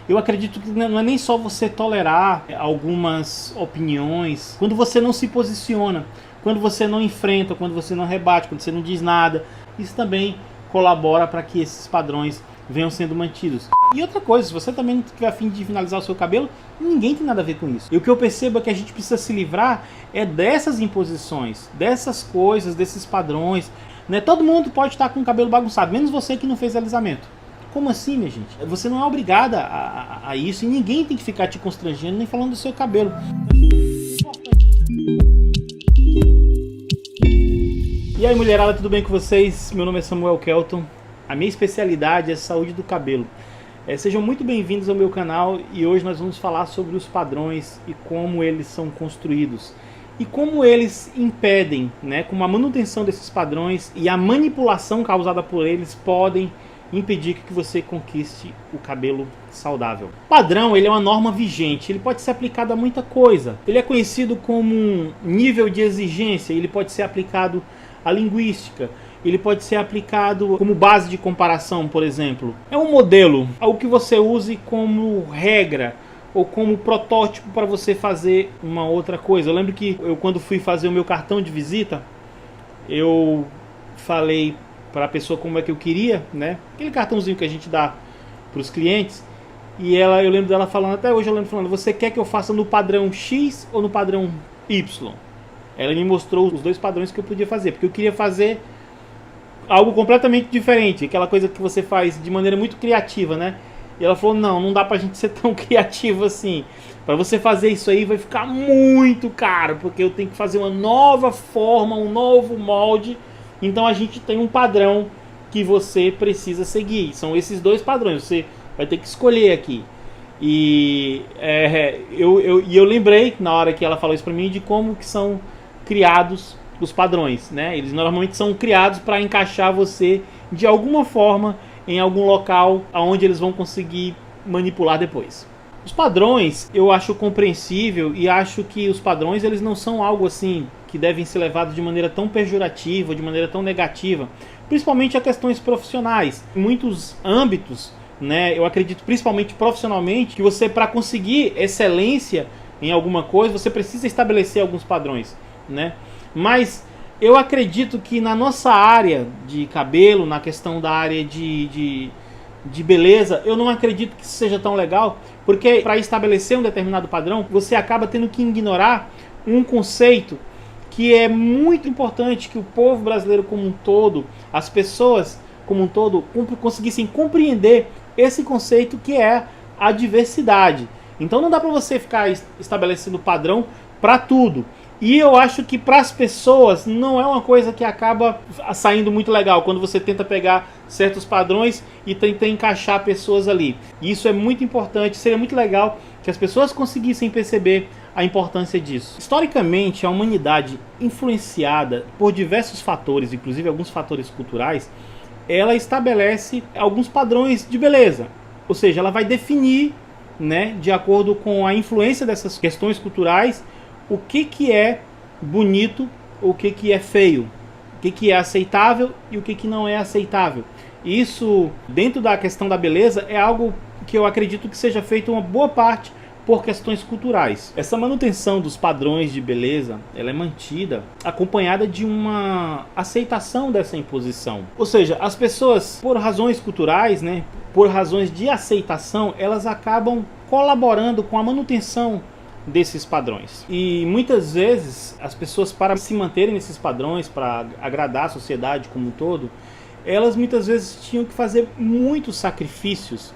Eu acredito que não é nem só você tolerar algumas opiniões, quando você não se posiciona, quando você não enfrenta, quando você não rebate, quando você não diz nada, isso também colabora para que esses padrões venham sendo mantidos. E outra coisa, se você também não tiver a fim de finalizar o seu cabelo, ninguém tem nada a ver com isso. E o que eu percebo é que a gente precisa se livrar dessas imposições, dessas coisas, desses padrões. Né? Todo mundo pode estar com o cabelo bagunçado, menos você que não fez alisamento. Como assim, minha gente? Você não é obrigada a isso e ninguém tem que ficar te constrangendo nem falando do seu cabelo. E aí, mulherada, tudo bem com vocês? Meu nome é Samuel Kelton. A minha especialidade é saúde do cabelo. Sejam muito bem-vindos ao meu canal e hoje nós vamos falar sobre os padrões e como eles são construídos. E como eles impedem, né, como a manutenção desses padrões e a manipulação causada por eles podem impedir que você conquiste o cabelo saudável. O padrão, ele é uma norma vigente, ele pode ser aplicado a muita coisa. Ele é conhecido como um nível de exigência, ele pode ser aplicado à linguística, ele pode ser aplicado como base de comparação, por exemplo. É um modelo, algo que você use como regra ou como protótipo para você fazer uma outra coisa. Eu lembro que quando fui fazer o meu cartão de visita, eu falei para a pessoa como é que eu queria, né? Aquele cartãozinho que a gente dá para os clientes. E eu lembro dela falando, até hoje eu lembro falando, você quer que eu faça no padrão X ou no padrão Y? Ela me mostrou os dois padrões que eu podia fazer, porque eu queria fazer algo completamente diferente, aquela coisa que você faz de maneira muito criativa, né? E ela falou, não dá pra gente ser tão criativo assim. Para você fazer isso aí vai ficar muito caro, porque eu tenho que fazer uma nova forma, um novo molde. Então a gente tem um padrão que você precisa seguir. São esses dois padrões, você vai ter que escolher aqui. E eu lembrei, na hora que ela falou isso pra mim, de como que são criados os padrões, né? Eles normalmente são criados para encaixar você de alguma forma em algum local onde eles vão conseguir manipular depois. Os padrões eu acho compreensível e acho que os padrões eles não são algo assim que devem ser levados de maneira tão pejorativa, de maneira tão negativa, principalmente a questões profissionais. Em muitos âmbitos, né, eu acredito principalmente profissionalmente, que você, para conseguir excelência em alguma coisa, você precisa estabelecer alguns padrões, né? Mas eu acredito que na nossa área de cabelo, na questão da área de beleza, eu não acredito que isso seja tão legal, porque para estabelecer um determinado padrão, você acaba tendo que ignorar um conceito que é muito importante, que o povo brasileiro como um todo, as pessoas como um todo, conseguissem compreender esse conceito que é a diversidade. Então não dá para você ficar estabelecendo padrão para tudo. E eu acho que para as pessoas não é uma coisa que acaba saindo muito legal quando você tenta pegar certos padrões e tenta encaixar pessoas ali. E isso é muito importante, seria muito legal que as pessoas conseguissem perceber a importância disso. Historicamente, a humanidade, influenciada por diversos fatores, inclusive alguns fatores culturais, ela estabelece alguns padrões de beleza. Ou seja, ela vai definir, né, de acordo com a influência dessas questões culturais, o que é bonito, o que é feio, o que é aceitável e o que não é aceitável. Isso, dentro da questão da beleza, é algo que eu acredito que seja feito uma boa parte por questões culturais. Essa manutenção dos padrões de beleza, ela é mantida acompanhada de uma aceitação dessa imposição. Ou seja, as pessoas, por razões culturais, né, por razões de aceitação, elas acabam colaborando com a manutenção desses padrões. E muitas vezes as pessoas, para se manterem nesses padrões, para agradar a sociedade como um todo, elas muitas vezes tinham que fazer muitos sacrifícios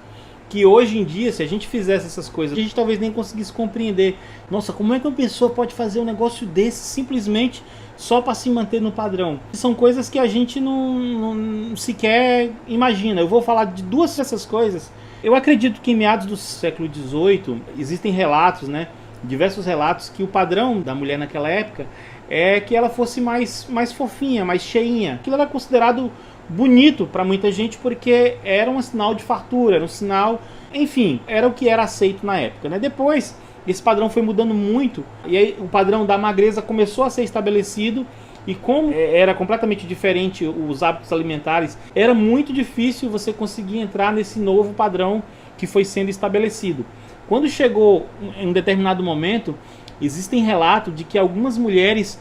que hoje em dia, se a gente fizesse essas coisas, a gente talvez nem conseguisse compreender. Nossa, como é que uma pessoa pode fazer um negócio desse simplesmente só para se manter no padrão? São coisas que a gente não sequer imagina. Eu vou falar de duas dessas coisas. Eu acredito que em meados do século XVIII existem relatos, né, diversos relatos, que o padrão da mulher naquela época é que ela fosse mais fofinha, mais cheinha. Aquilo era considerado bonito para muita gente porque era um sinal de fartura, era um sinal, enfim, era o que era aceito na época, né? Depois esse padrão foi mudando muito e aí o padrão da magreza começou a ser estabelecido e como era completamente diferente os hábitos alimentares, era muito difícil você conseguir entrar nesse novo padrão que foi sendo estabelecido. Quando chegou em um determinado momento, existem relatos de que algumas mulheres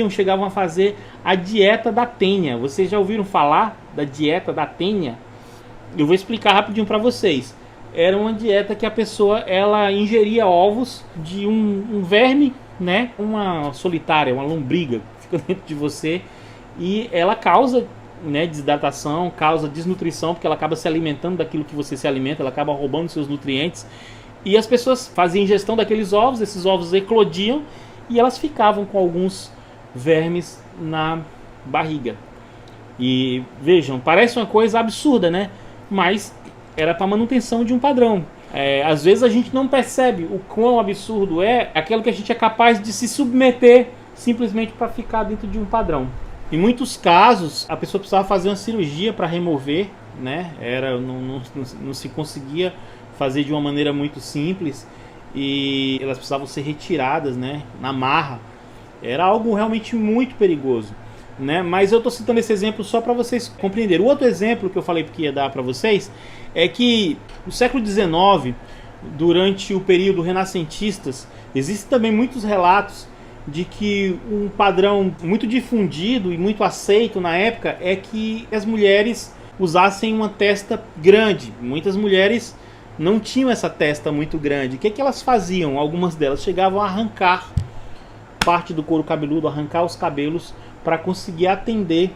chegavam a fazer a dieta da tenha. Vocês já ouviram falar da dieta da tenha? Eu vou explicar rapidinho para vocês. Era uma dieta que a pessoa ela ingeria ovos de um verme, né? Uma solitária, uma lombriga que fica dentro de você, e ela causa, né, desidratação, causa desnutrição, porque ela acaba se alimentando daquilo que você se alimenta, ela acaba roubando seus nutrientes. E as pessoas faziam ingestão daqueles ovos, esses ovos eclodiam e elas ficavam com alguns vermes na barriga. E vejam, parece uma coisa absurda, né? Mas era para manutenção de um padrão. Às vezes a gente não percebe o quão absurdo é aquilo que a gente é capaz de se submeter simplesmente para ficar dentro de um padrão. Em muitos casos, a pessoa precisava fazer uma cirurgia para remover, né? Não se conseguia fazer de uma maneira muito simples e elas precisavam ser retiradas, né, na marra. Era algo realmente muito perigoso, né? Mas eu estou citando esse exemplo só para vocês compreenderem. O outro exemplo que eu falei que ia dar para vocês é que no século XIX, durante o período renascentistas, existem também muitos relatos de que um padrão muito difundido e muito aceito na época é que as mulheres usassem uma testa grande. Muitas mulheres não tinham essa testa muito grande. O que elas faziam? Algumas delas chegavam a arrancar parte do couro cabeludo, arrancar os cabelos para conseguir atender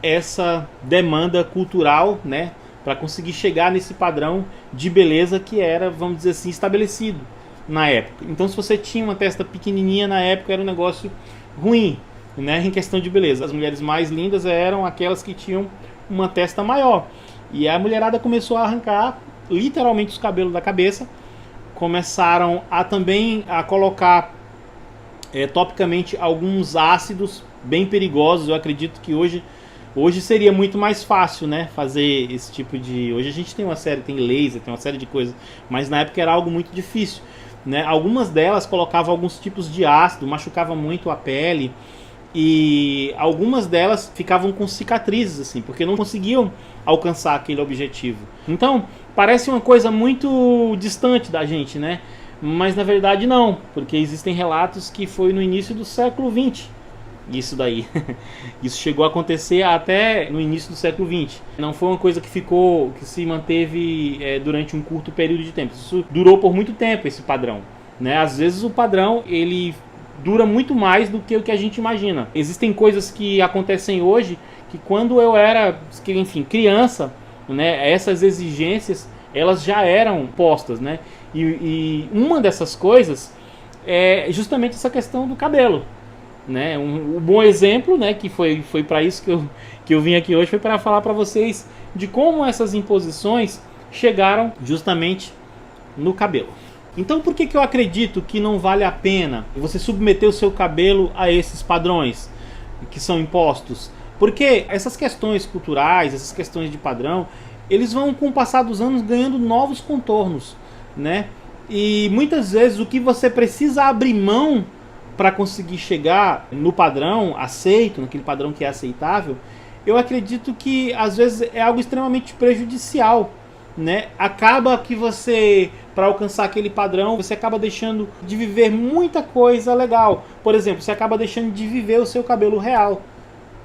essa demanda cultural, né? Para conseguir chegar nesse padrão de beleza que era, vamos dizer assim, estabelecido na época. Então, se você tinha uma testa pequenininha na época, era um negócio ruim, né? Em questão de beleza. As mulheres mais lindas eram aquelas que tinham uma testa maior. E a mulherada começou a arrancar literalmente os cabelos da cabeça. Começaram também a colocar topicamente alguns ácidos bem perigosos. Eu acredito que hoje seria muito mais fácil, né, fazer esse tipo de... Hoje a gente tem uma série, tem laser, tem uma série de coisas, mas na época era algo muito difícil, né? Algumas delas colocavam alguns tipos de ácido, machucavam muito a pele, e algumas delas ficavam com cicatrizes, assim, porque não conseguiam alcançar aquele objetivo. Então, parece uma coisa muito distante da gente, né? Mas na verdade não, porque existem relatos que foi no início do século XX. Isso daí. Isso chegou a acontecer até no início do século XX. Não foi uma coisa que se manteve durante um curto período de tempo. Isso durou por muito tempo, esse padrão, né? Às vezes o padrão, ele dura muito mais do que o que a gente imagina. Existem coisas que acontecem hoje que quando eu era, enfim, criança, né, essas exigências, elas já eram postas, né? E uma dessas coisas é justamente essa questão do cabelo, né? Um bom exemplo, né, que foi para isso que eu vim aqui hoje, foi para falar para vocês de como essas imposições chegaram justamente no cabelo. Então, por que eu acredito que não vale a pena você submeter o seu cabelo a esses padrões que são impostos? Porque essas questões culturais, essas questões de padrão, eles vão, com o passar dos anos, ganhando novos contornos, né? E muitas vezes o que você precisa abrir mão para conseguir chegar no padrão aceito, naquele padrão que é aceitável, eu acredito que às vezes é algo extremamente prejudicial, né? Acaba que você, para alcançar aquele padrão, você acaba deixando de viver muita coisa legal. Por exemplo, você acaba deixando de viver o seu cabelo real,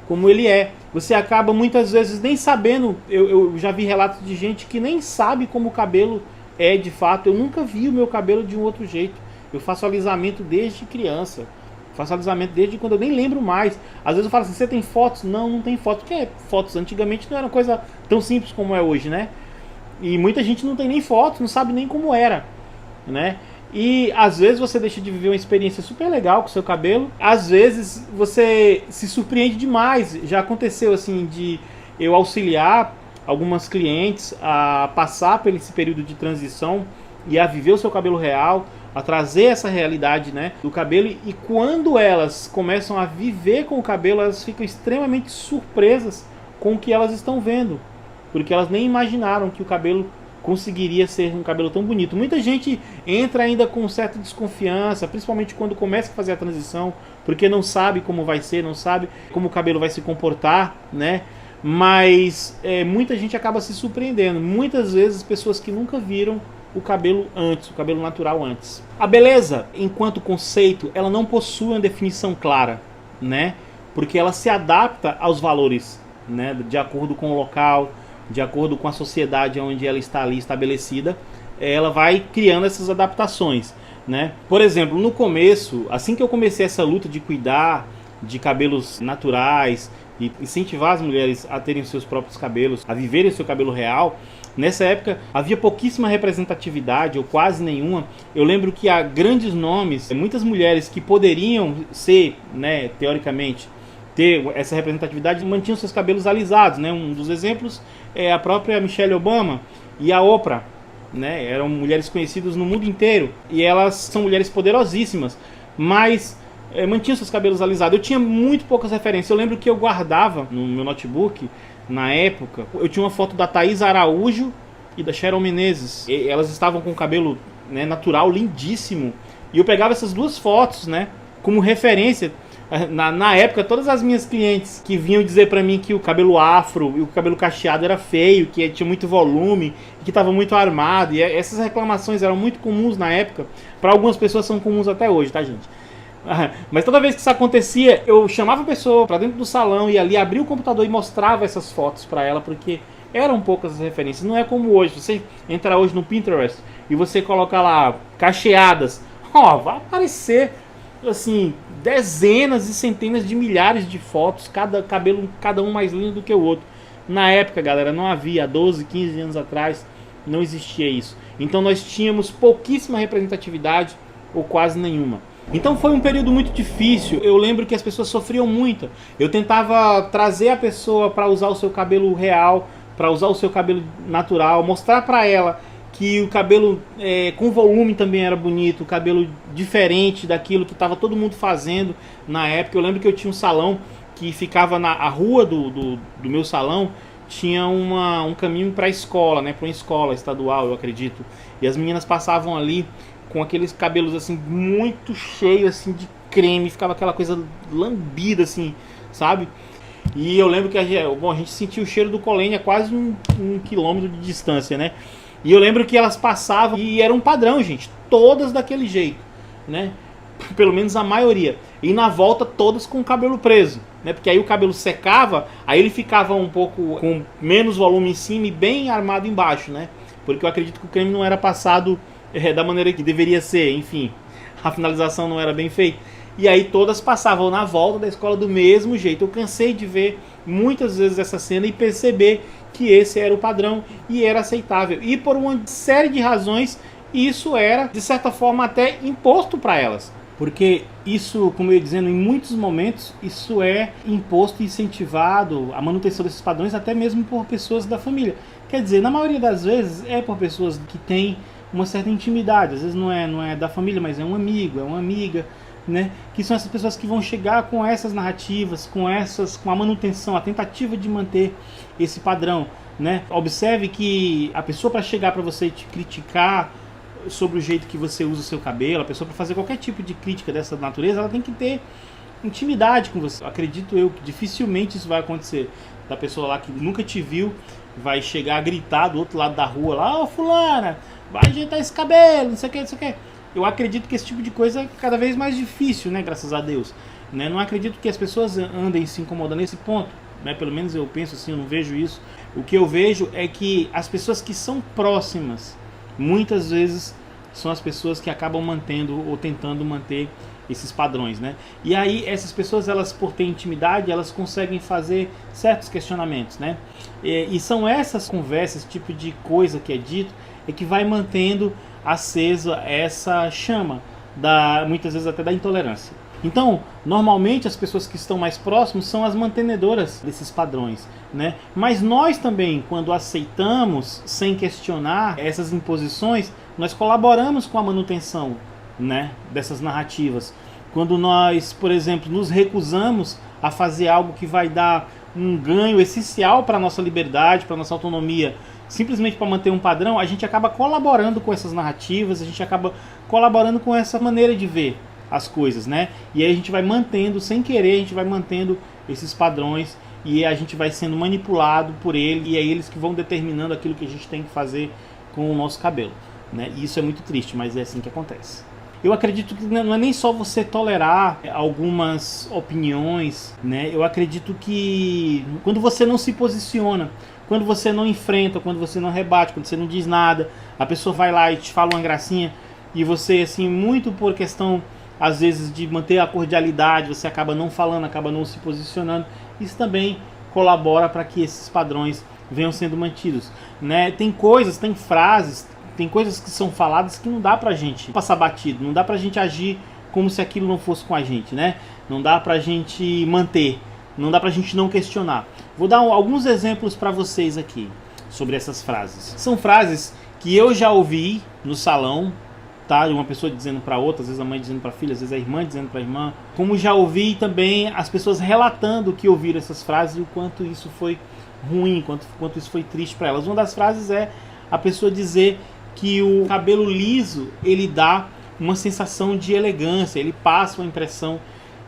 como ele é. Você acaba muitas vezes nem sabendo. Eu já vi relatos de gente que nem sabe como o cabelo é de fato. Eu nunca vi o meu cabelo de um outro jeito. Eu faço alisamento desde criança. Faço alisamento desde quando eu nem lembro mais. Às vezes eu falo assim, você tem fotos? Não, não tem fotos. Porque fotos antigamente não era uma coisa tão simples como é hoje, né? E muita gente não tem nem fotos, não sabe nem como era, né? E às vezes você deixa de viver uma experiência super legal com o seu cabelo. Às vezes você se surpreende demais. Já aconteceu assim de eu auxiliar algumas clientes a passar por esse período de transição e a viver o seu cabelo real, a trazer essa realidade, né, do cabelo. E quando elas começam a viver com o cabelo, elas ficam extremamente surpresas com o que elas estão vendo, porque elas nem imaginaram que o cabelo conseguiria ser um cabelo tão bonito. Muita gente entra ainda com certa desconfiança, principalmente quando começa a fazer a transição, porque não sabe como vai ser, não sabe como o cabelo vai se comportar, né? mas muita gente acaba se surpreendendo. Muitas vezes pessoas que nunca viram o cabelo antes, o cabelo natural antes. A beleza, enquanto conceito, ela não possui uma definição clara, né? Porque ela se adapta aos valores, né? De acordo com o local, de acordo com a sociedade onde ela está ali estabelecida, ela vai criando essas adaptações, né? Por exemplo, no começo, assim que eu comecei essa luta de cuidar de cabelos naturais e incentivar as mulheres a terem seus próprios cabelos, a viverem o seu cabelo real, nessa época havia pouquíssima representatividade ou quase nenhuma. Eu lembro que há grandes nomes, muitas mulheres que poderiam ser, né, teoricamente, ter essa representatividade, mantinham seus cabelos alisados, né? Um dos exemplos é a própria Michelle Obama e a Oprah, né? Eram mulheres conhecidas no mundo inteiro e elas são mulheres poderosíssimas, mas mantinham seus cabelos alisados. Eu tinha muito poucas referências. Eu lembro que eu guardava no meu notebook, na época, eu tinha uma foto da Thaís Araújo e da Sharon Menezes. E elas estavam com o cabelo, né, natural, lindíssimo. E eu pegava essas duas fotos, né, como referência. Na época, todas as minhas clientes que vinham dizer pra mim que o cabelo afro e o cabelo cacheado era feio, que tinha muito volume, que estava muito armado, e essas reclamações eram muito comuns na época. Para algumas pessoas são comuns até hoje, tá, gente? Mas toda vez que isso acontecia, eu chamava a pessoa para dentro do salão e ali abria o computador e mostrava essas fotos para ela, porque eram poucas as referências. Não é como hoje, você entra hoje no Pinterest e você coloca lá cacheadas, vai aparecer assim dezenas e centenas de milhares de fotos, cada cabelo, cada um mais lindo do que o outro. Na época, galera, não havia, há 12, 15 anos atrás, não existia isso. Então nós tínhamos pouquíssima representatividade ou quase nenhuma. Então foi um período muito difícil. Eu lembro que as pessoas sofriam muito. Eu tentava trazer a pessoa para usar o seu cabelo real, para usar o seu cabelo natural, mostrar para ela que o cabelo com volume também era bonito, o cabelo diferente daquilo que estava todo mundo fazendo na época. Eu lembro que eu tinha um salão que ficava na rua do meu salão, tinha um caminho para a escola, né, para uma escola estadual, eu acredito. E as meninas passavam ali com aqueles cabelos assim muito cheios assim de creme, ficava aquela coisa lambida assim, sabe? E eu lembro que a gente sentia o cheiro do Colene a quase um quilômetro de distância, né? E eu lembro que elas passavam e era um padrão, gente, todas daquele jeito, né? Pelo menos a maioria. E na volta todas com o cabelo preso, né? Porque aí o cabelo secava, aí ele ficava um pouco com menos volume em cima e bem armado embaixo, né? Porque eu acredito que o creme não era passado da maneira que deveria ser, enfim, a finalização não era bem feita. E aí todas passavam na volta da escola do mesmo jeito. Eu cansei de ver muitas vezes essa cena e perceber que esse era o padrão e era aceitável. E por uma série de razões, isso era, de certa forma, até imposto para elas. Porque isso, como eu ia dizendo, em muitos momentos, isso é imposto e incentivado, a manutenção desses padrões, até mesmo por pessoas da família. Quer dizer, na maioria das vezes, é por pessoas que têm uma certa intimidade, às vezes não é da família, mas é um amigo, é uma amiga, né? Que são essas pessoas que vão chegar com essas narrativas, com a manutenção, a tentativa de manter esse padrão, né? Observe que a pessoa para chegar para você te criticar sobre o jeito que você usa o seu cabelo, a pessoa para fazer qualquer tipo de crítica dessa natureza, ela tem que ter intimidade com você. Acredito eu que dificilmente isso vai acontecer, da pessoa lá que nunca te viu vai chegar a gritar do outro lado da rua lá, fulana, vai ajeitar esse cabelo, não sei o que, não sei o que. Eu acredito que esse tipo de coisa é cada vez mais difícil, né? Graças a Deus. Né? Não acredito que as pessoas andem se incomodando nesse ponto. Né? Pelo menos eu penso assim, eu não vejo isso. O que eu vejo é que as pessoas que são próximas, muitas vezes são as pessoas que acabam mantendo ou tentando manter esses padrões, né? E aí essas pessoas, elas por ter intimidade, elas conseguem fazer certos questionamentos, né? E são essas conversas, esse tipo de coisa que é dito, que vai mantendo acesa essa chama, muitas vezes até da intolerância. Então, normalmente as pessoas que estão mais próximas são as mantenedoras desses padrões, né? Mas nós também, quando aceitamos, sem questionar essas imposições, nós colaboramos com a manutenção, né, dessas narrativas. Quando nós, por exemplo, nos recusamos a fazer algo que vai dar um ganho essencial para a nossa liberdade, para a nossa autonomia, simplesmente para manter um padrão, a gente acaba colaborando com essas narrativas, a gente acaba colaborando com essa maneira de ver as coisas, né? E aí a gente vai mantendo, sem querer, a gente vai mantendo esses padrões e a gente vai sendo manipulado por ele, e é eles que vão determinando aquilo que a gente tem que fazer com o nosso cabelo, né? E isso é muito triste, mas é assim que acontece. Eu acredito que não é nem só você tolerar algumas opiniões, né? Eu acredito que quando você não se posiciona, quando você não enfrenta, quando você não rebate, quando você não diz nada, a pessoa vai lá e te fala uma gracinha e você, assim, muito por questão, às vezes, de manter a cordialidade, você acaba não falando, acaba não se posicionando. Isso também colabora para que esses padrões venham sendo mantidos, né? Tem coisas, tem frases, tem coisas que são faladas que não dá pra gente passar batido, não dá pra gente agir como se aquilo não fosse com a gente, né? Não dá pra gente manter, não dá pra gente não questionar. Vou dar alguns exemplos pra vocês aqui sobre essas frases. São frases que eu já ouvi no salão, tá? Uma pessoa dizendo pra outra, às vezes a mãe dizendo pra filha, às vezes a irmã dizendo pra irmã. Como já ouvi também as pessoas relatando que ouviram essas frases e o quanto isso foi ruim, quanto isso foi triste pra elas. Uma das frases é a pessoa dizer que o cabelo liso, ele dá uma sensação de elegância, ele passa uma impressão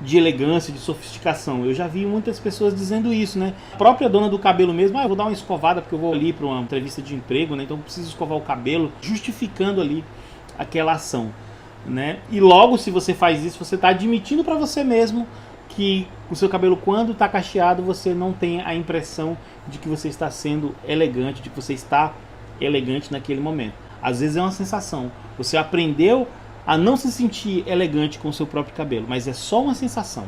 de elegância, de sofisticação. Eu já vi muitas pessoas dizendo isso, né? A própria dona do cabelo mesmo, eu vou dar uma escovada porque eu vou ali para uma entrevista de emprego, né? Então eu preciso escovar o cabelo, justificando ali aquela ação, né? E logo, se você faz isso, você está admitindo para você mesmo que o seu cabelo, quando está cacheado, você não tem a impressão de que você está sendo elegante, de que você está elegante naquele momento. Às vezes é uma sensação. Você aprendeu a não se sentir elegante com o seu próprio cabelo, mas é só uma sensação,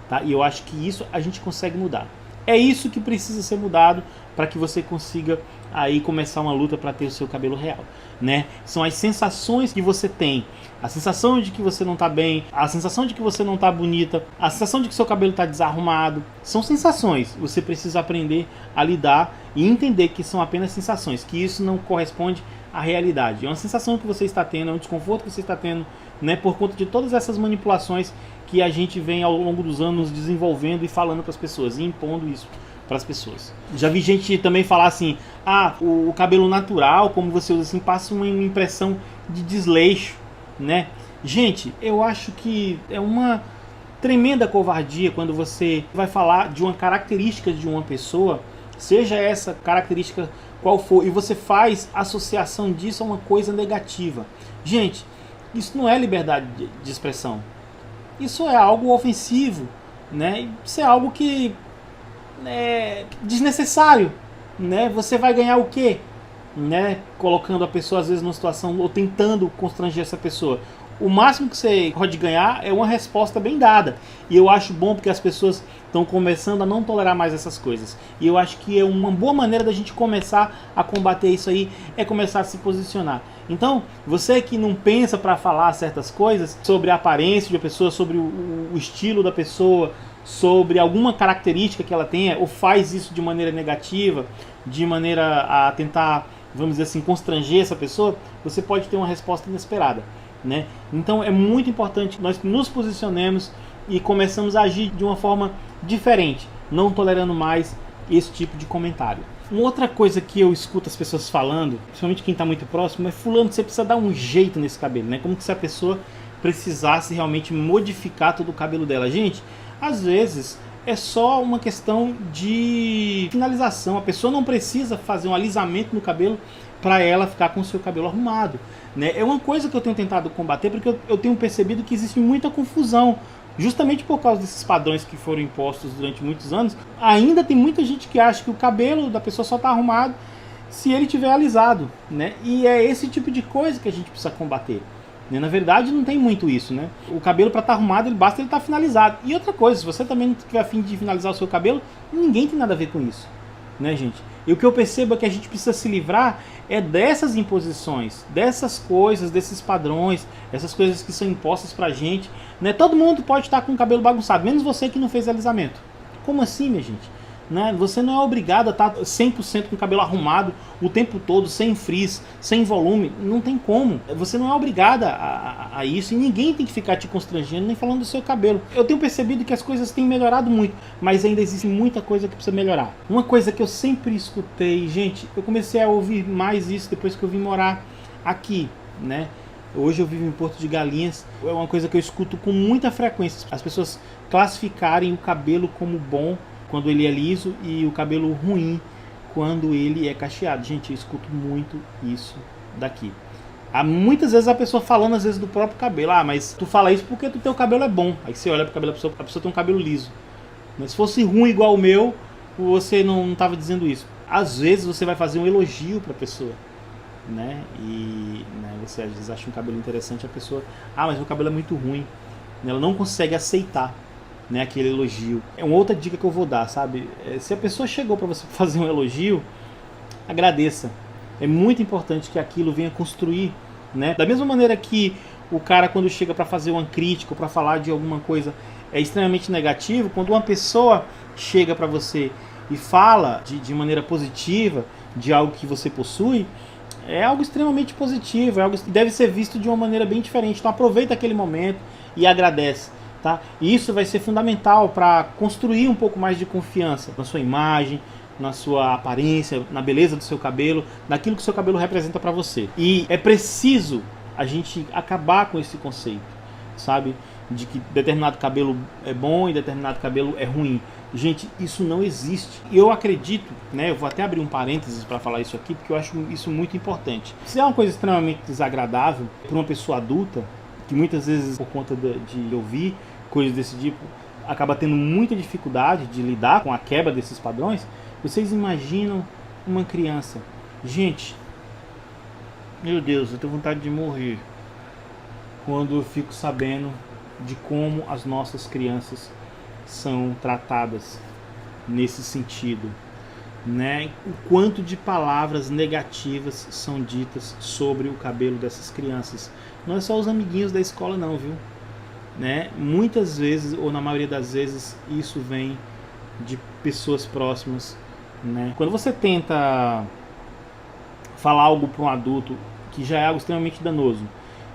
tá? E eu acho que isso a gente consegue mudar. É isso que precisa ser mudado para que você consiga aí começar uma luta para ter o seu cabelo real, né? São as sensações que você tem. A sensação de que você não está bem, a sensação de que você não está bonita, a sensação de que seu cabelo está desarrumado. São sensações. Você precisa aprender a lidar e entender que são apenas sensações, que isso não corresponde à realidade. É uma sensação que você está tendo, é um desconforto que você está tendo, né, por conta de todas essas manipulações que a gente vem ao longo dos anos desenvolvendo e falando para as pessoas, e impondo isso para as pessoas. Já vi gente também falar assim, o cabelo natural, como você usa assim, passa uma impressão de desleixo, né? Gente, eu acho que é uma tremenda covardia quando você vai falar de uma característica de uma pessoa, seja essa característica qual for, e você faz associação disso a uma coisa negativa. Gente, isso não é liberdade de expressão. Isso é algo ofensivo, né? Isso é algo que é desnecessário, né? Você vai ganhar o quê? Né? Colocando a pessoa às vezes numa situação ou tentando constranger essa pessoa. O máximo que você pode ganhar é uma resposta bem dada. E eu acho bom porque as pessoas estão começando a não tolerar mais essas coisas. E eu acho que é uma boa maneira da gente começar a combater isso aí, é começar a se posicionar. Então, você que não pensa para falar certas coisas sobre a aparência de uma pessoa, sobre o estilo da pessoa, sobre alguma característica que ela tenha, ou faz isso de maneira negativa, de maneira a tentar, vamos dizer assim, constranger essa pessoa, você pode ter uma resposta inesperada, né? Então é muito importante que nós nos posicionemos e começamos a agir de uma forma diferente, não tolerando mais esse tipo de comentário. Uma outra coisa que eu escuto as pessoas falando, principalmente quem está muito próximo, é fulano, você precisa dar um jeito nesse cabelo, né? Como que se a pessoa precisasse realmente modificar todo o cabelo dela. Gente, às vezes é só uma questão de finalização. A pessoa não precisa fazer um alisamento no cabelo para ela ficar com o seu cabelo arrumado, né? É uma coisa que eu tenho tentado combater, porque eu tenho percebido que existe muita confusão, justamente por causa desses padrões que foram impostos durante muitos anos. Ainda tem muita gente que acha que o cabelo da pessoa só está arrumado se ele tiver alisado, né? E é esse tipo de coisa que a gente precisa combater. Na verdade, não tem muito isso, né? O cabelo, para estar arrumado, basta ele estar finalizado. E outra coisa, se você também não tiver a fim de finalizar o seu cabelo, ninguém tem nada a ver com isso, né, gente? E o que eu percebo é que a gente precisa se livrar é dessas imposições, dessas coisas, desses padrões, essas coisas que são impostas pra gente, né? Todo mundo pode estar com o cabelo bagunçado, menos você que não fez alisamento. Como assim, minha gente? Né? Você não é obrigado a estar 100% com o cabelo arrumado o tempo todo, sem frizz, sem volume. Não tem como. Você não é obrigada a isso, e ninguém tem que ficar te constrangendo nem falando do seu cabelo. Eu tenho percebido que as coisas têm melhorado muito, mas ainda existe muita coisa que precisa melhorar. Uma coisa que eu sempre escutei, gente, eu comecei a ouvir mais isso depois que eu vim morar aqui, né? Hoje eu vivo em Porto de Galinhas. É uma coisa que eu escuto com muita frequência, as pessoas classificarem o cabelo como bom quando ele é liso e o cabelo ruim quando ele é cacheado. Gente, eu escuto muito isso daqui. Há muitas vezes a pessoa falando às vezes do próprio cabelo. Ah, mas tu fala isso porque tu teu cabelo é bom. Aí você olha pro cabelo, a pessoa tem um cabelo liso. Mas se fosse ruim igual o meu, você não estava dizendo isso. Às vezes você vai fazer um elogio para a pessoa, né? E você às vezes acha um cabelo interessante, a pessoa, ah, mas meu cabelo é muito ruim. Ela não consegue aceitar, né, aquele elogio. É uma outra dica que eu vou dar, sabe? Se a pessoa chegou para você fazer um elogio, agradeça. É muito importante que aquilo venha construir, né? Da mesma maneira que o cara, quando chega para fazer uma crítica, para falar de alguma coisa, é extremamente negativo. Quando uma pessoa chega para você e fala de maneira positiva de algo que você possui, é algo extremamente positivo, é algo que deve ser visto de uma maneira bem diferente. Então aproveita aquele momento e agradece, tá? E isso vai ser fundamental para construir um pouco mais de confiança na sua imagem, na sua aparência, na beleza do seu cabelo, naquilo que o seu cabelo representa para você. E é preciso a gente acabar com esse conceito, sabe? De que determinado cabelo é bom e determinado cabelo é ruim. Gente, isso não existe. E eu acredito, né? Eu vou até abrir um parênteses para falar isso aqui, porque eu acho isso muito importante. Se é uma coisa extremamente desagradável para uma pessoa adulta, que muitas vezes, por conta de ouvir coisas desse tipo, acaba tendo muita dificuldade de lidar com a quebra desses padrões, vocês imaginam uma criança? Gente, meu Deus, eu tenho vontade de morrer quando eu fico sabendo de como as nossas crianças são tratadas nesse sentido, né? O quanto de palavras negativas são ditas sobre o cabelo dessas crianças. Não é só os amiguinhos da escola não, viu? Né? Muitas vezes, ou na maioria das vezes, isso vem de pessoas próximas, né? Quando você tenta falar algo para um adulto que já é algo extremamente danoso,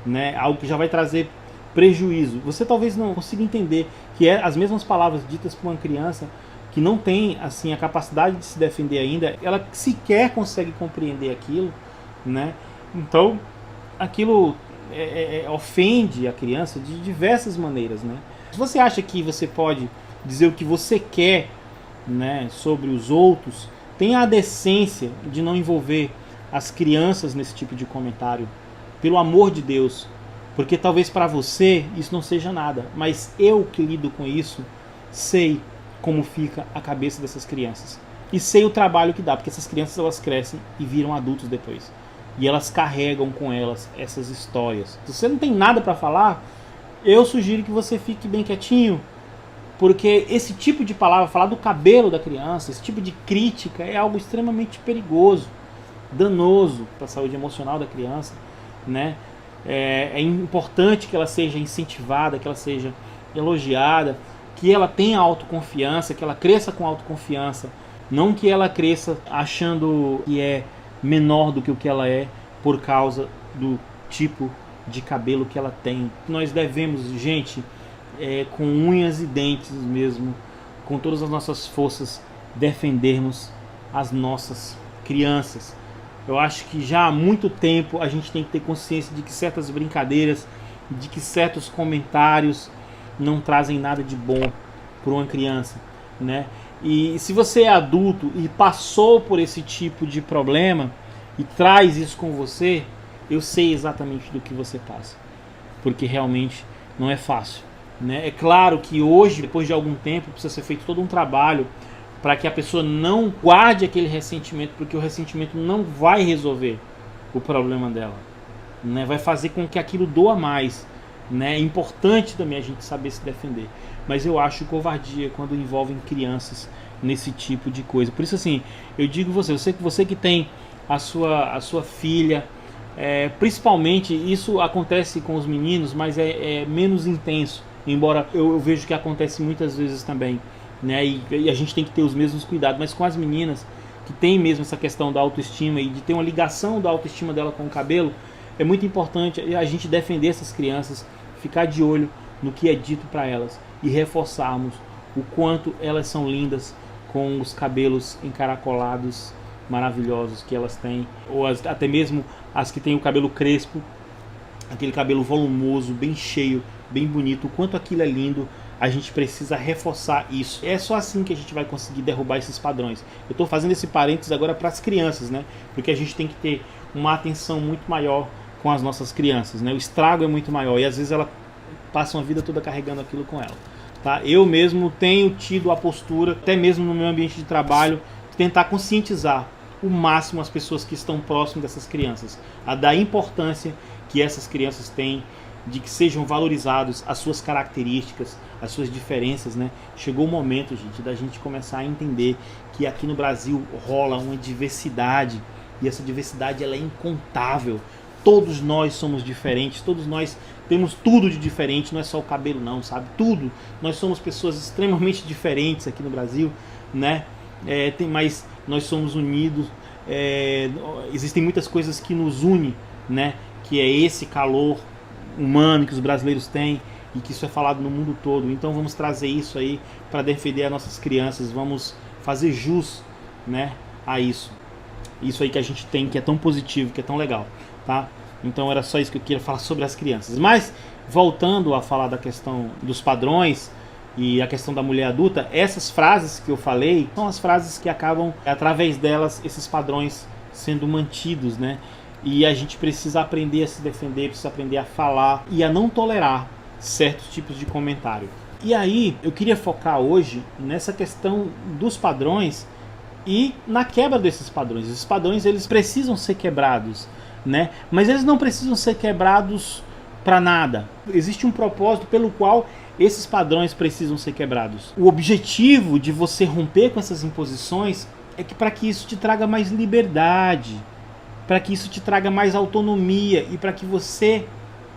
né? Algo que já vai trazer prejuízo, você talvez não consiga entender que as mesmas palavras ditas por uma criança que não tem assim a capacidade de se defender ainda, ela sequer consegue compreender aquilo, né? Então aquilo ofende a criança de diversas maneiras, né? Se você acha que você pode dizer o que você quer, né, sobre os outros, tenha a decência de não envolver as crianças nesse tipo de comentário, pelo amor de Deus. Porque talvez para você isso não seja nada, mas eu que lido com isso sei como fica a cabeça dessas crianças. E sei o trabalho que dá, porque essas crianças elas crescem e viram adultos depois. E elas carregam com elas essas histórias. Se você não tem nada para falar, eu sugiro que você fique bem quietinho, porque esse tipo de palavra, falar do cabelo da criança, esse tipo de crítica é algo extremamente perigoso, danoso para a saúde emocional da criança, né? É importante que ela seja incentivada, que ela seja elogiada, que ela tenha autoconfiança, que ela cresça com autoconfiança, não que ela cresça achando que é menor do que o que ela é por causa do tipo de cabelo que ela tem. Nós devemos, gente, com unhas e dentes mesmo, com todas as nossas forças, defendermos as nossas crianças. Eu acho que já há muito tempo a gente tem que ter consciência de que certas brincadeiras, de que certos comentários não trazem nada de bom para uma criança, né? E se você é adulto e passou por esse tipo de problema e traz isso com você, eu sei exatamente do que você passa, porque realmente não é fácil, né? É claro que hoje, depois de algum tempo, precisa ser feito todo um trabalho para que a pessoa não guarde aquele ressentimento, porque o ressentimento não vai resolver o problema dela, né? Vai fazer com que aquilo doa mais, né? É importante também a gente saber se defender, mas eu acho covardia quando envolvem crianças nesse tipo de coisa. Por isso, assim, eu digo você que tem a sua filha, principalmente isso acontece com os meninos, mas é menos intenso, embora eu vejo que acontece muitas vezes também, né? E a gente tem que ter os mesmos cuidados, mas com as meninas que tem mesmo essa questão da autoestima e de ter uma ligação da autoestima dela com o cabelo, é muito importante a gente defender essas crianças, ficar de olho no que é dito para elas e reforçarmos o quanto elas são lindas com os cabelos encaracolados maravilhosos que elas têm, ou até mesmo as que têm o cabelo crespo, aquele cabelo volumoso, bem cheio, bem bonito, o quanto aquilo é lindo, a gente precisa reforçar isso. É só assim que a gente vai conseguir derrubar esses padrões. Eu estou fazendo esse parênteses agora para as crianças, né? Porque a gente tem que ter uma atenção muito maior com as nossas crianças, né? O estrago é muito maior e às vezes ela passa uma vida toda carregando aquilo com ela. Tá? Eu mesmo tenho tido a postura, até mesmo no meu ambiente de trabalho, de tentar conscientizar o máximo as pessoas que estão próximas dessas crianças, a da importância que essas crianças têm, de que sejam valorizados as suas características, as suas diferenças, né? Chegou o momento, gente, da gente começar a entender que aqui no Brasil rola uma diversidade, e essa diversidade ela é incontável. Todos nós somos diferentes, todos nós temos tudo de diferente, não é só o cabelo não, sabe? Tudo. Nós somos pessoas extremamente diferentes aqui no Brasil, né? Mas nós somos unidos, existem muitas coisas que nos unem, né? Que é esse calor humano que os brasileiros têm e que isso é falado no mundo todo. Então vamos trazer isso aí para defender as nossas crianças, vamos fazer jus, né, a isso. Isso aí que a gente tem, que é tão positivo, que é tão legal, tá? Então era só isso que eu queria falar sobre as crianças. Mas voltando a falar da questão dos padrões e a questão da mulher adulta, essas frases que eu falei são as frases que acabam, através delas, esses padrões sendo mantidos, né? E a gente precisa aprender a se defender, precisa aprender a falar e a não tolerar certos tipos de comentário. E aí, eu queria focar hoje nessa questão dos padrões e na quebra desses padrões. Esses padrões, eles precisam ser quebrados, né? Mas eles não precisam ser quebrados para nada. Existe um propósito pelo qual esses padrões precisam ser quebrados. O objetivo de você romper com essas imposições é que para que isso te traga mais liberdade, para que isso te traga mais autonomia e para que você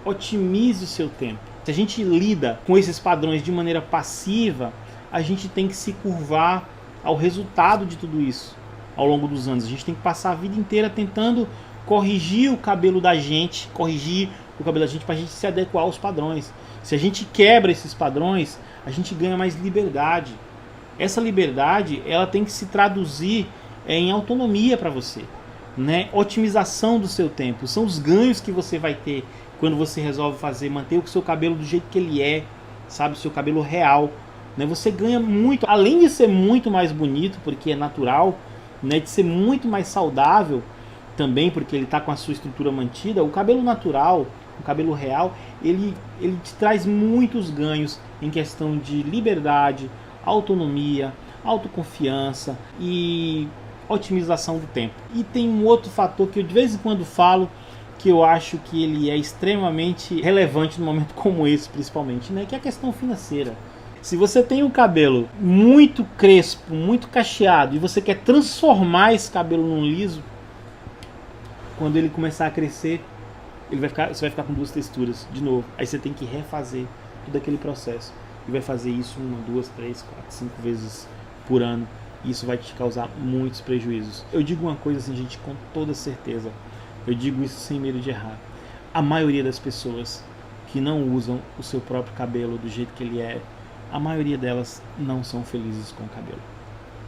otimize o seu tempo. Se a gente lida com esses padrões de maneira passiva, a gente tem que se curvar ao resultado de tudo isso ao longo dos anos. A gente tem que passar a vida inteira tentando corrigir o cabelo da gente, corrigir o cabelo da gente para a gente se adequar aos padrões. Se a gente quebra esses padrões, a gente ganha mais liberdade. Essa liberdade, ela tem que se traduzir em autonomia para você, né? Otimização do seu tempo. São os ganhos que você vai ter quando você resolve manter o seu cabelo do jeito que ele é, sabe? O seu cabelo real, né? Você ganha muito, além de ser muito mais bonito, porque é natural, né? De ser muito mais saudável também, porque ele está com a sua estrutura mantida. O cabelo natural, o cabelo real, ele te traz muitos ganhos em questão de liberdade, autonomia, autoconfiança e otimização do tempo. E tem um outro fator que eu de vez em quando falo, que eu acho que ele é extremamente relevante num momento como esse, principalmente, né? Que é a questão financeira. Se você tem um cabelo muito crespo, muito cacheado, e você quer transformar esse cabelo num liso, quando ele começar a crescer, você vai ficar com duas texturas de novo. Aí você tem que refazer todo aquele processo. E vai fazer isso 1, 2, 3, 4, 5 vezes por ano. E isso vai te causar muitos prejuízos. Eu digo uma coisa assim, gente, com toda certeza. Eu digo isso sem medo de errar. A maioria das pessoas que não usam o seu próprio cabelo do jeito que ele é, a maioria delas não são felizes com o cabelo.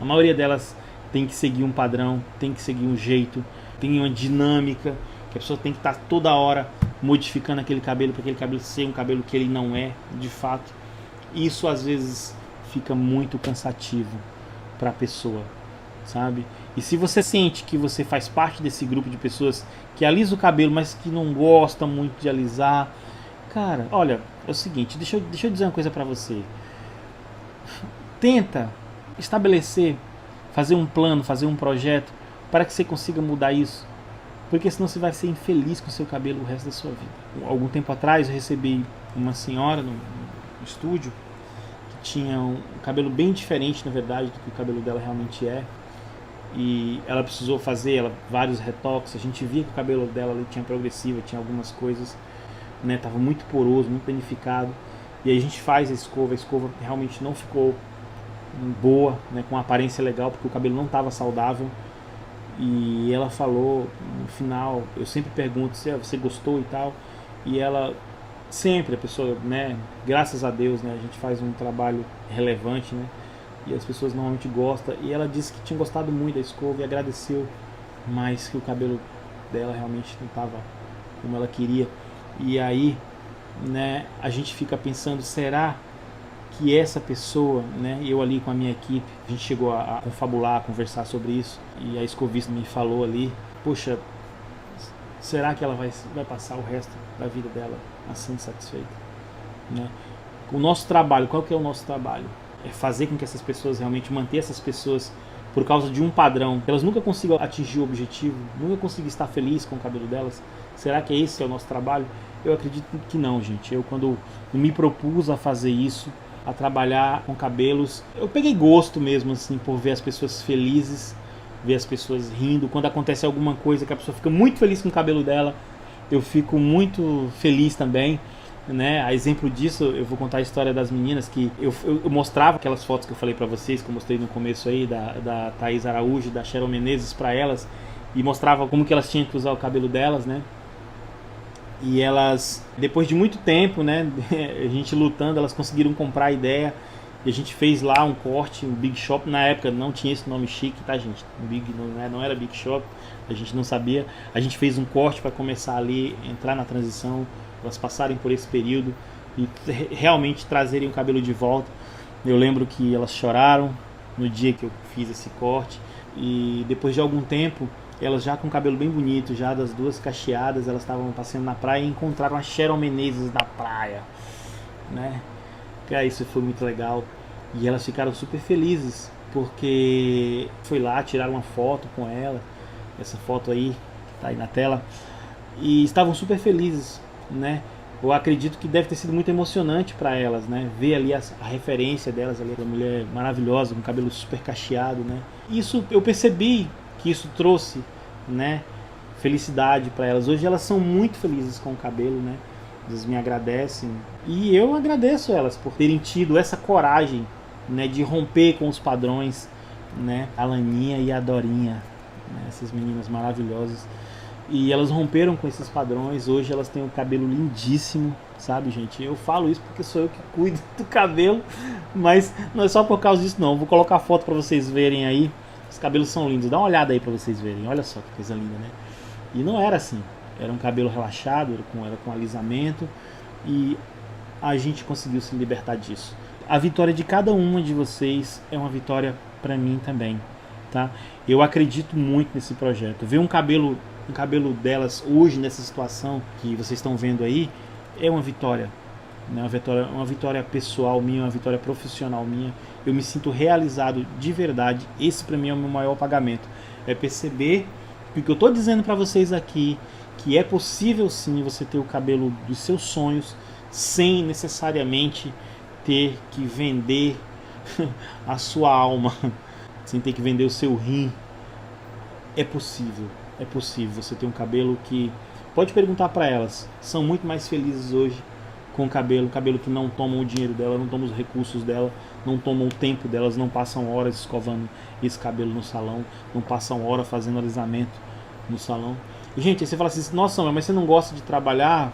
A maioria delas tem que seguir um padrão, tem que seguir um jeito, tem uma dinâmica, que a pessoa tem que estar toda hora modificando aquele cabelo para aquele cabelo ser um cabelo que ele não é, de fato. Isso às vezes fica muito cansativo para a pessoa, sabe? E se você sente que você faz parte desse grupo de pessoas que alisa o cabelo, mas que não gosta muito de alisar, cara, olha, é o seguinte, deixa eu dizer uma coisa para você. Tenta estabelecer, fazer um plano, fazer um projeto para que você consiga mudar isso, porque senão você vai ser infeliz com o seu cabelo o resto da sua vida. Algum tempo atrás eu recebi uma senhora no estúdio que tinha um cabelo bem diferente, na verdade, do que o cabelo dela realmente é, e ela precisou fazer vários retoques. A gente via que o cabelo dela ali tinha progressiva, tinha algumas coisas, né, tava muito poroso, muito danificado, e aí a gente faz a escova realmente não ficou boa, né, com uma aparência legal, porque o cabelo não estava saudável. E ela falou no final, eu sempre pergunto se você gostou e tal, e ela sempre, a pessoa, né, graças a Deus, né, a gente faz um trabalho relevante, né, e as pessoas normalmente gostam, e ela disse que tinha gostado muito da escova e agradeceu, mas que o cabelo dela realmente não estava como ela queria. E aí, né, a gente fica pensando, será que essa pessoa, né, eu ali com a minha equipe, a gente chegou a confabular, a conversar sobre isso, e a escovista me falou ali, poxa, será que ela vai passar o resto da vida dela assim satisfeita? Né? O nosso trabalho, qual que é o nosso trabalho? É fazer com que essas pessoas realmente, manter essas pessoas por causa de um padrão, elas nunca consigam atingir o objetivo, nunca consigam estar felizes com o cabelo delas. Será que esse é o nosso trabalho? Eu acredito que não, gente. Eu, quando me propus a fazer isso, a trabalhar com cabelos, eu peguei gosto mesmo, assim, por ver as pessoas felizes, ver as pessoas rindo. Quando acontece alguma coisa que a pessoa fica muito feliz com o cabelo dela, eu fico muito feliz também. Né? A exemplo disso, eu vou contar a história das meninas que eu mostrava aquelas fotos que eu falei pra vocês, que eu mostrei no começo aí, da Thaís Araújo, da Cheryl Menezes pra elas, e mostrava como que elas tinham que usar o cabelo delas, né? E elas, depois de muito tempo, né, a gente lutando, elas conseguiram comprar a ideia, e a gente fez lá um corte, um Big Shop. Na época não tinha esse nome chique, tá, gente? Big não era Big Shop, a gente não sabia. A gente fez um corte para começar ali, entrar na transição, elas passarem por esse período e realmente trazerem o cabelo de volta. Eu lembro que elas choraram no dia que eu fiz esse corte, e depois de algum tempo, elas já com o cabelo bem bonito, já das duas cacheadas, elas estavam passeando na praia e encontraram a Cheryl Menezes na praia, né? Isso foi muito legal, e elas ficaram super felizes, porque foi lá, tiraram uma foto com ela, essa foto aí, que tá aí na tela, e estavam super felizes, né? Eu acredito que deve ter sido muito emocionante para elas, né? Ver ali a referência delas ali, uma mulher maravilhosa, com cabelo super cacheado, né? Isso, eu percebi que isso trouxe, né, felicidade para elas. Hoje elas são muito felizes com o cabelo, né? Eles me agradecem, e eu agradeço elas por terem tido essa coragem, né, de romper com os padrões, né? A Laninha e a Dorinha, né? Essas meninas maravilhosas. E elas romperam com esses padrões. Hoje elas têm um cabelo lindíssimo, sabe, gente? Eu falo isso porque sou eu que cuido do cabelo, mas não é só por causa disso, não. Vou colocar a foto para vocês verem aí. Os cabelos são lindos. Dá uma olhada aí para vocês verem. Olha só que coisa linda, né? E não era assim. Era um cabelo relaxado, era com alisamento, e a gente conseguiu se libertar disso. A vitória de cada uma de vocês é uma vitória para mim também, tá? Eu acredito muito nesse projeto. Ver um cabelo delas hoje nessa situação que vocês estão vendo aí é uma vitória, né? Uma vitória pessoal minha, uma vitória profissional minha. Eu me sinto realizado de verdade. Esse para mim é o meu maior pagamento, é perceber que o que eu estou dizendo para vocês aqui, que é possível sim você ter o cabelo dos seus sonhos sem necessariamente ter que vender a sua alma, sem ter que vender o seu rim. É possível você ter um cabelo que, pode perguntar para elas, são muito mais felizes hoje com o cabelo, que não toma o dinheiro dela, não toma os recursos dela, não toma o tempo delas, não passam horas escovando esse cabelo no salão, não passam horas fazendo alisamento no salão. E, gente, aí você fala assim, nossa, mas você não gosta de trabalhar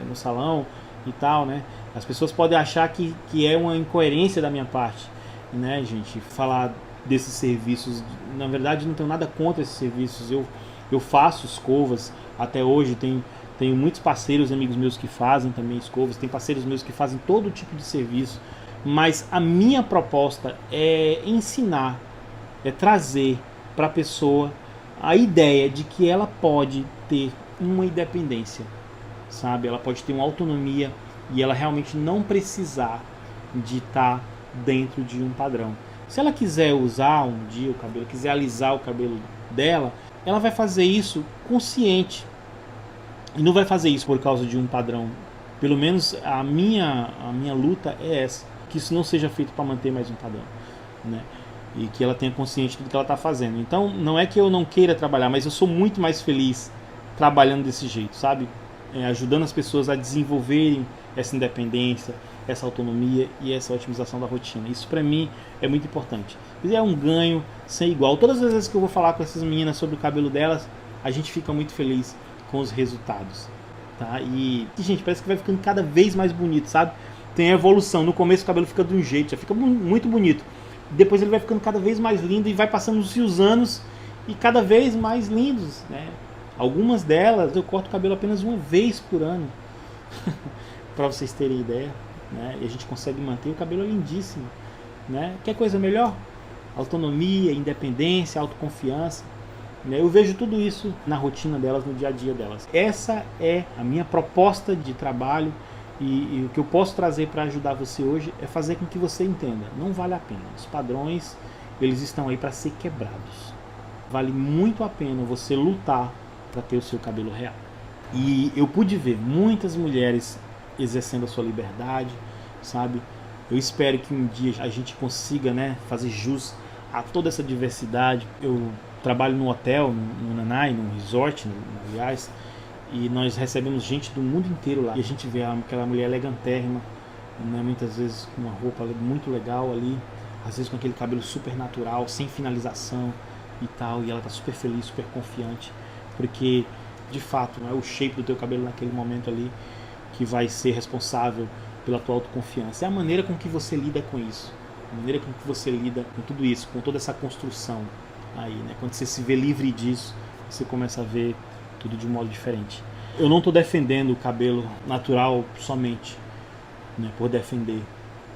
no salão e tal, né? As pessoas podem achar que é uma incoerência da minha parte, né, gente, falar desses serviços. Na verdade, não tenho nada contra esses serviços. Eu faço escovas até hoje, tenho muitos parceiros, amigos meus que fazem também escovas, tem parceiros meus que fazem todo tipo de serviço, mas a minha proposta é ensinar, é trazer para a pessoa a ideia de que ela pode ter uma independência, sabe? Ela pode ter uma autonomia e ela realmente não precisar de estar dentro de um padrão. Se ela quiser usar um dia o cabelo, quiser alisar o cabelo dela, ela vai fazer isso consciente e não vai fazer isso por causa de um padrão. Pelo menos a minha luta é essa, que isso não seja feito para manter mais um padrão, né? E que ela tenha consciência de tudo que ela está fazendo. Então não é que eu não queira trabalhar, mas eu sou muito mais feliz trabalhando desse jeito, sabe? Ajudando as pessoas a desenvolverem essa independência, essa autonomia e essa otimização da rotina. Isso para mim é muito importante. É um ganho sem igual. Todas as vezes que eu vou falar com essas meninas sobre o cabelo delas, a gente fica muito feliz com os resultados, tá? E gente, parece que vai ficando cada vez mais bonito, sabe? Tem a evolução. No começo o cabelo fica de um jeito, já fica muito bonito. Depois ele vai ficando cada vez mais lindo e vai passando-se os anos e cada vez mais lindos, né? Algumas delas eu corto o cabelo apenas uma vez por ano. Para vocês terem ideia, né? E a gente consegue manter o cabelo lindíssimo, né? Quer coisa melhor? Autonomia, independência, autoconfiança, né? Eu vejo tudo isso na rotina delas, no dia a dia delas. Essa é a minha proposta de trabalho e o que eu posso trazer para ajudar você hoje é fazer com que você entenda, não vale a pena. Os padrões, eles estão aí para ser quebrados. Vale muito a pena você lutar para ter o seu cabelo real. E eu pude ver muitas mulheres exercendo a sua liberdade, sabe? Eu espero que um dia a gente consiga, né, fazer jus a toda essa diversidade. Eu trabalho no hotel, no Nanai, no resort, aliás, e nós recebemos gente do mundo inteiro lá. E a gente vê aquela mulher elegantérrima, né, muitas vezes com uma roupa muito legal ali, às vezes com aquele cabelo super natural, sem finalização e tal, e ela tá super feliz, super confiante, porque de fato não é o shape do teu cabelo naquele momento ali que vai ser responsável pela tua autoconfiança, é a maneira com que você lida com isso, a maneira com que você lida com tudo isso, com toda essa construção aí, né? Quando você se vê livre disso, você começa a ver tudo de um modo diferente. Eu não estou defendendo o cabelo natural somente, né, por defender.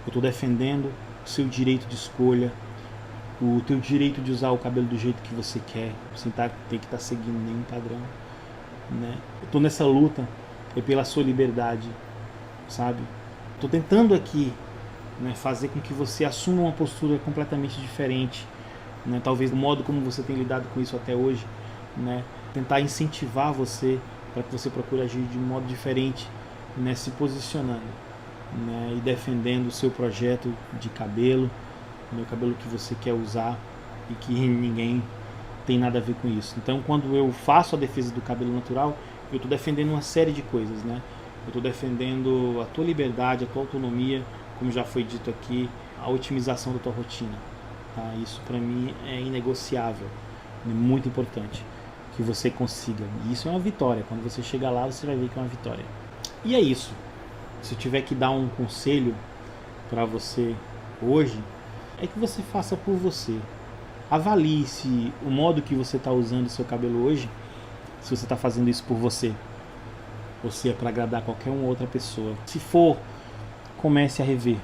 Eu estou defendendo o seu direito de escolha, o teu direito de usar o cabelo do jeito que você quer, sem ter que estar seguindo nenhum padrão, né? Eu estou nessa luta pela sua liberdade, sabe? Estou tentando aqui, né, fazer com que você assuma uma postura completamente diferente, né? Talvez do modo como você tem lidado com isso até hoje, né? Tentar incentivar você para que você procure agir de um modo diferente, né? Se posicionando, né? E defendendo o seu projeto de cabelo, o cabelo que você quer usar e que ninguém tem nada a ver com isso. Então, quando eu faço a defesa do cabelo natural, eu estou defendendo uma série de coisas, né? Eu estou defendendo a tua liberdade, a tua autonomia, como já foi dito aqui, a otimização da tua rotina. Tá? Isso para mim é inegociável, é muito importante que você consiga. E isso é uma vitória. Quando você chegar lá, você vai ver que é uma vitória. E é isso. Se eu tiver que dar um conselho para você hoje, é que você faça por você. Avalie se o modo que você está usando o seu cabelo hoje, se você está fazendo isso por você, ou se é para agradar qualquer uma outra pessoa. Se for, comece a rever,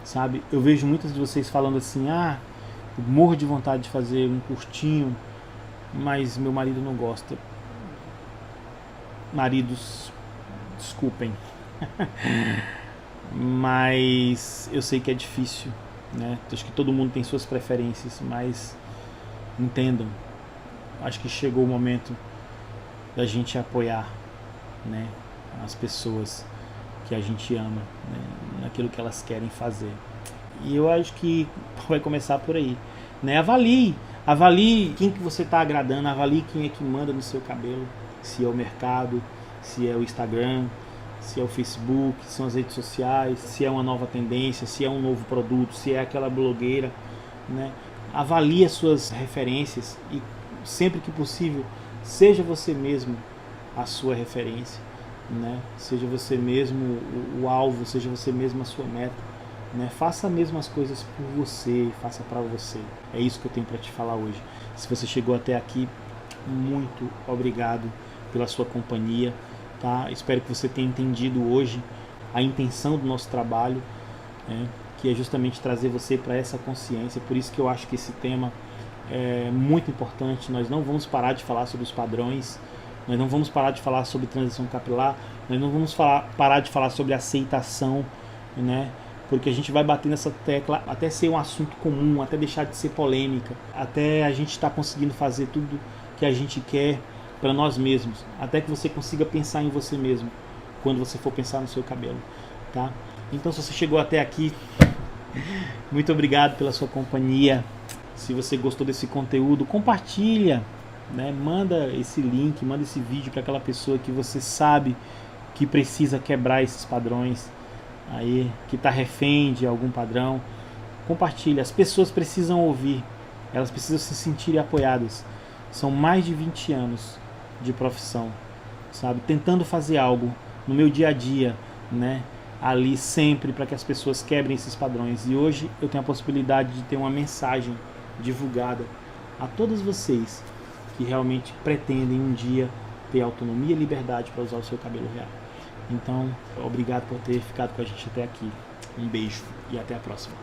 sabe? Eu vejo muitas de vocês falando assim, eu morro de vontade de fazer um curtinho, mas meu marido não gosta. Maridos, desculpem, mas eu sei que é difícil, né? Acho que todo mundo tem suas preferências, mas entendam, acho que chegou o momento da gente apoiar, né, as pessoas que a gente ama, né, naquilo que elas querem fazer. E eu acho que vai começar por aí, né? Avalie quem que você está agradando, avalie quem é que manda no seu cabelo, se é o mercado, se é o Instagram, se é o Facebook, se são as redes sociais, se é uma nova tendência, se é um novo produto, se é aquela blogueira, né? Avalie as suas referências e sempre que possível, seja você mesmo a sua referência, né? Seja você mesmo o alvo, seja você mesmo a sua meta, né? Faça mesmo as coisas por você, faça para você. É isso que eu tenho para te falar hoje. Se você chegou até aqui, muito obrigado pela sua companhia, tá? Espero que você tenha entendido hoje a intenção do nosso trabalho, né? Que é justamente trazer você para essa consciência. Por isso que eu acho que esse tema é muito importante. Nós não vamos parar de falar sobre os padrões, nós não vamos parar de falar sobre transição capilar, nós não vamos parar de falar sobre aceitação, né? Porque a gente vai bater nessa tecla até ser um assunto comum, até deixar de ser polêmica, até a gente estar conseguindo fazer tudo que a gente quer para nós mesmos, até que você consiga pensar em você mesmo quando você for pensar no seu cabelo, tá? Então, se você chegou até aqui, muito obrigado pela sua companhia. Se você gostou desse conteúdo, compartilha, né? Manda esse link, manda esse vídeo para aquela pessoa que você sabe que precisa quebrar esses padrões aí, que está refém de algum padrão. Compartilha, as pessoas precisam ouvir, elas precisam se sentirem apoiadas. São mais de 20 anos de profissão, sabe, tentando fazer algo no meu dia a dia, né, ali sempre para que as pessoas quebrem esses padrões. E hoje eu tenho a possibilidade de ter uma mensagem divulgada a todos vocês que realmente pretendem um dia ter autonomia e liberdade para usar o seu cabelo real. Então, obrigado por ter ficado com a gente até aqui. Um beijo e até a próxima.